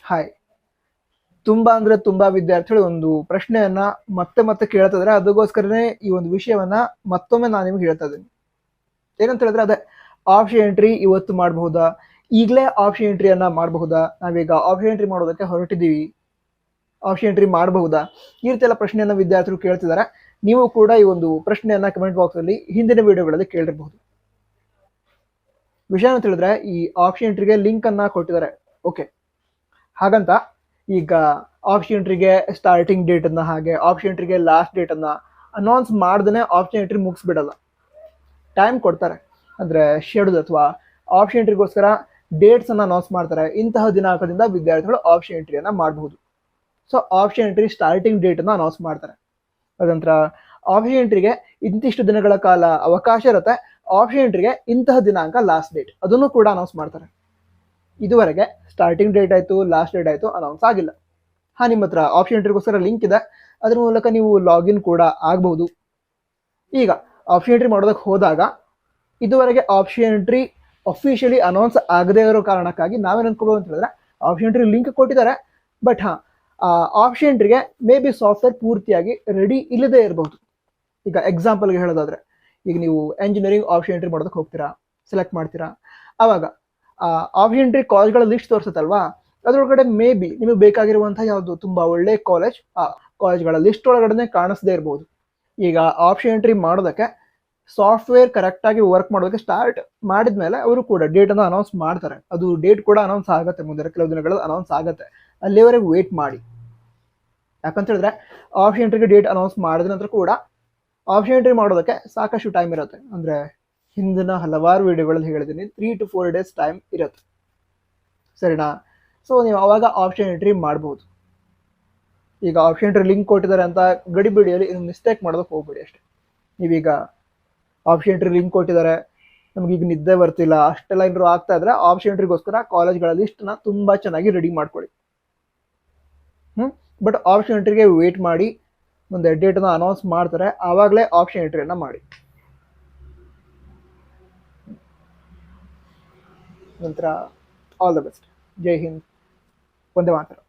Hi. ತುಂಬಾ ಅಂದ್ರೆ ತುಂಬಾ ವಿದ್ಯಾರ್ಥಿಗಳು ಒಂದು ಪ್ರಶ್ನೆಯನ್ನ ಮತ್ತೆ ಮತ್ತೆ ಕೇಳ್ತಿದ್ರೆ, ಅದಕ್ಕೋಸ್ಕರನೇ ಈ ಒಂದು ವಿಷಯವನ್ನ ಮತ್ತೊಮ್ಮೆ ನಾನು ನಿಮ್ಗೆ ಹೇಳ್ತಾ ಇದ್ದೀನಿ. ಏನಂತ ಹೇಳಿದ್ರೆ ಅದೇ ಆಪ್ಷನ್ ಎಂಟ್ರಿ ಇವತ್ತು ಮಾಡಬಹುದಾ, ಈಗಲೇ ಆಪ್ಷನ್ ಎಂಟ್ರಿಯನ್ನ ಮಾಡಬಹುದಾ, ನಾವೀಗ ಆಪ್ಷನ್ ಎಂಟ್ರಿ ಮಾಡೋದಕ್ಕೆ ಹೊರಟಿದ್ದೀವಿ, ಆಪ್ಷನ್ ಎಂಟ್ರಿ ಮಾಡಬಹುದಾ, ಈ ರೀತಿ ಎಲ್ಲ ಪ್ರಶ್ನೆಯನ್ನ ವಿದ್ಯಾರ್ಥಿಗಳು ಕೇಳ್ತಿದ್ದಾರೆ. ನೀವು ಕೂಡ ಈ ಒಂದು ಪ್ರಶ್ನೆಯನ್ನ ಕಮೆಂಟ್ ಬಾಕ್ಸ್ ಅಲ್ಲಿ ಹಿಂದಿನ ವಿಡಿಯೋಗಳಲ್ಲಿ ಕೇಳಿರಬಹುದು. ವಿಷಯ ಅಂತ ಹೇಳಿದ್ರೆ ಈ ಆಪ್ಷನ್ ಎಂಟ್ರಿಗೆ ಲಿಂಕ್ ಅನ್ನ ಕೊಟ್ಟಿದ್ದಾರೆ. ಓಕೆ, ಹಾಗಂತ ಈಗ ಆಪ್ಷನ್ ಎಂಟ್ರಿಗೆ ಸ್ಟಾರ್ಟಿಂಗ್ ಡೇಟ್ ಅನ್ನ ಹಾಗೆ ಆಪ್ಷನ್ ಎಂಟ್ರಿಗೆ ಲಾಸ್ಟ್ ಡೇಟ್ ಅನ್ನ ಅನೌನ್ಸ್ ಮಾಡ್ದೇ ಆಪ್ಷನ್ ಎಂಟ್ರಿ ಮುಗಿಸ್ಬಿಡಲ್ಲ. ಟೈಮ್ ಕೊಡ್ತಾರೆ, ಅಂದ್ರೆ ಶೆಡ್ಯೂಲ್ ಅಥವಾ ಆಪ್ಷನ್ ಎಂಟ್ರಿಗೋಸ್ಕರ ಡೇಟ್ಸ್ ಅನ್ನ ಅನೌನ್ಸ್ ಮಾಡ್ತಾರೆ. ಇಂತಹ ದಿನಾಂಕದಿಂದ ವಿದ್ಯಾರ್ಥಿಗಳು ಆಪ್ಷನ್ ಎಂಟ್ರಿಯನ್ನ ಮಾಡಬಹುದು. So option entry starting date ಅನ್ನ ಅನೌನ್ಸ್ ಮಾಡ್ತಾರೆ. ಅದಂತರ ಆಪ್ಷನ್ ಎಂಟ್ರಿಗೆ ಇಂತಿಷ್ಟು ದಿನಗಳ ಕಾಲ ಅವಕಾಶ ಇರುತ್ತೆ, ಆಪ್ಷನ್ ಎಂಟ್ರಿಗೆ ಇಂತಹ ದಿನಾಂಕ ಲಾಸ್ಟ್ ಡೇಟ್ ಅದನ್ನು ಕೂಡ ಅನೌನ್ಸ್ ಮಾಡ್ತಾರೆ. ಇದುವರೆಗೆ ಸ್ಟಾರ್ಟಿಂಗ್ ಡೇಟ್ ಆಯಿತು, ಲಾಸ್ಟ್ ಡೇಟ್ ಆಯಿತು ಅನೌನ್ಸ್ ಆಗಿಲ್ಲ. ನಿಮ್ಮ ಹತ್ರ ಆಪ್ಷನ್ ಎಂಟ್ರಿಗೋಸ್ಕರ ಲಿಂಕ್ ಇದೆ, ಅದ್ರ ಮೂಲಕ ನೀವು ಲಾಗಿನ್ ಕೂಡ ಆಗಬಹುದು. ಈಗ ಆಪ್ಷನ್ ಎಂಟ್ರಿ ಮಾಡೋದಕ್ಕೆ ಹೋದಾಗ ಇದುವರೆಗೆ ಆಪ್ಷನ್ ಎಂಟ್ರಿ ಅಫಿಷಿಯಲಿ ಅನೌನ್ಸ್ ಆಗದೇ ಇರೋ ಕಾರಣಕ್ಕಾಗಿ ನಾವೇನು ಅನ್ಕೋಬೋದು ಅಂತ ಹೇಳಿದ್ರೆ ಆಪ್ಷನ್ ಎಂಟ್ರಿ ಲಿಂಕ್ ಕೊಟ್ಟಿದ್ದಾರೆ, ಬಟ್ ಆಪ್ಷನ್ ಎಂಟ್ರಿಗೆ ಮೇ ಬಿ ಸಾಫ್ಟ್ವೇರ್ ಪೂರ್ತಿಯಾಗಿ ರೆಡಿ ಇಲ್ಲದೆ ಇರಬಹುದು. ಈಗ ಎಕ್ಸಾಂಪಲ್ಗೆ ಹೇಳೋದಾದ್ರೆ, ಈಗ ನೀವು ಎಂಜಿನಿಯರಿಂಗ್ ಆಪ್ಷನ್ ಎಂಟ್ರಿ ಮಾಡೋದಕ್ಕೆ ಹೋಗ್ತೀರಾ, ಸೆಲೆಕ್ಟ್ ಮಾಡ್ತೀರಾ, ಆವಾಗ ಆಪ್ಷನ್ ಎಂಟ್ರಿ ಕಾಲೇಜ್ಗಳ ಲಿಸ್ಟ್ ತೋರಿಸುತ್ತಲ್ವಾ, ಅದರೊಳಗಡೆ ಮೇ ಬಿ ನಿಮಗೆ ಬೇಕಾಗಿರುವಂತಹ ಯಾವುದು ತುಂಬಾ ಒಳ್ಳೆ ಕಾಲೇಜ್ ಆ ಕಾಲೇಜ್ಗಳ ಲಿಸ್ಟ್ ಒಳಗಡೆ ಕಾಣಿಸದೇ ಇರಬಹುದು. ಈಗ ಆಪ್ಷನ್ ಎಂಟ್ರಿ ಮಾಡೋದಕ್ಕೆ ಸಾಫ್ಟ್ವೇರ್ ಕರೆಕ್ಟಾಗಿ ವರ್ಕ್ ಮಾಡೋದಕ್ಕೆ ಸ್ಟಾರ್ಟ್ ಮಾಡಿದ್ಮೇಲೆ ಅವರು ಕೂಡ ಡೇಟನ್ನು ಅನೌನ್ಸ್ ಮಾಡ್ತಾರೆ. ಅದು ಡೇಟ್ ಕೂಡ ಅನೌನ್ಸ್ ಆಗುತ್ತೆ, ಮುಂದಿನ ಕೆಲವು ದಿನಗಳಲ್ಲಿ ಅನೌನ್ಸ್ ಆಗುತ್ತೆ. ಅಲ್ಲಿವರೆಗೆ ವೇಟ್ ಮಾಡಿ. ಯಾಕಂತ ಹೇಳಿದ್ರೆ ಆಪ್ಷನ್ ಎಂಟ್ರಿಗೆ ಡೇಟ್ ಅನೌನ್ಸ್ ಮಾಡಿದ ನಂತರ ಕೂಡ ಆಪ್ಷನ್ ಎಂಟ್ರಿ ಮಾಡೋದಕ್ಕೆ ಸಾಕಷ್ಟು ಟೈಮ್ ಇರುತ್ತೆ. ಅಂದರೆ ಹಿಂದಿನ ಹಲವಾರು ವಿಡಿಯೋಗಳಲ್ಲಿ ಹೇಳಿದ್ದೀನಿ, 3 to 4 days ಟೈಮ್ ಇರುತ್ತೆ, ಸರಿನಾ? ಸೊ ನೀವು ಅವಾಗ ಆಪ್ಷನ್ ಎಂಟ್ರಿ ಮಾಡ್ಬೋದು. ಈಗ ಆಪ್ಷನ್ ಎಂಟ್ರಿ ಲಿಂಕ್ ಕೊಟ್ಟಿದ್ದಾರೆ ಅಂತ ಗಡಿಬಿಡಿಯಲ್ಲಿ ಮಿಸ್ಟೇಕ್ ಮಾಡೋದಕ್ಕೆ ಹೋಗ್ಬೇಡಿ ಅಷ್ಟೇ. ನೀವೀಗ ಆಪ್ಷನ್ ಎಂಟ್ರಿ ಲಿಂಕ್ ಕೊಟ್ಟಿದ್ದಾರೆ, ನಮಗೀಗ ನಿದ್ದೆ ಬರ್ತಿಲ್ಲ ಅಷ್ಟೆಲ್ಲ ಏನಾದ್ರು ಆಗ್ತಾ ಇದ್ರೆ ಆಪ್ಷನ್ ಎಂಟ್ರಿಗೋಸ್ಕರ ಕಾಲೇಜ್ಗಳ ಲಿಸ್ಟ್ನ ತುಂಬ ಚೆನ್ನಾಗಿ ರೆಡಿ ಮಾಡ್ಕೊಳ್ಳಿ. ಬಟ್ ಆಪ್ಷನ್ ಎಂಟ್ರಿಗೆ ವೇಟ್ ಮಾಡಿ, ಮುಂದೆ ಡೇಟನ್ನು ಅನೌನ್ಸ್ ಮಾಡ್ತಾರೆ, ಆವಾಗಲೇ ಆಪ್ಷನ್ ಎಂಟ್ರಿಯನ್ನು ಮಾಡಿ. ನಂತರ all the best. Jai Hind, Vande Mataram.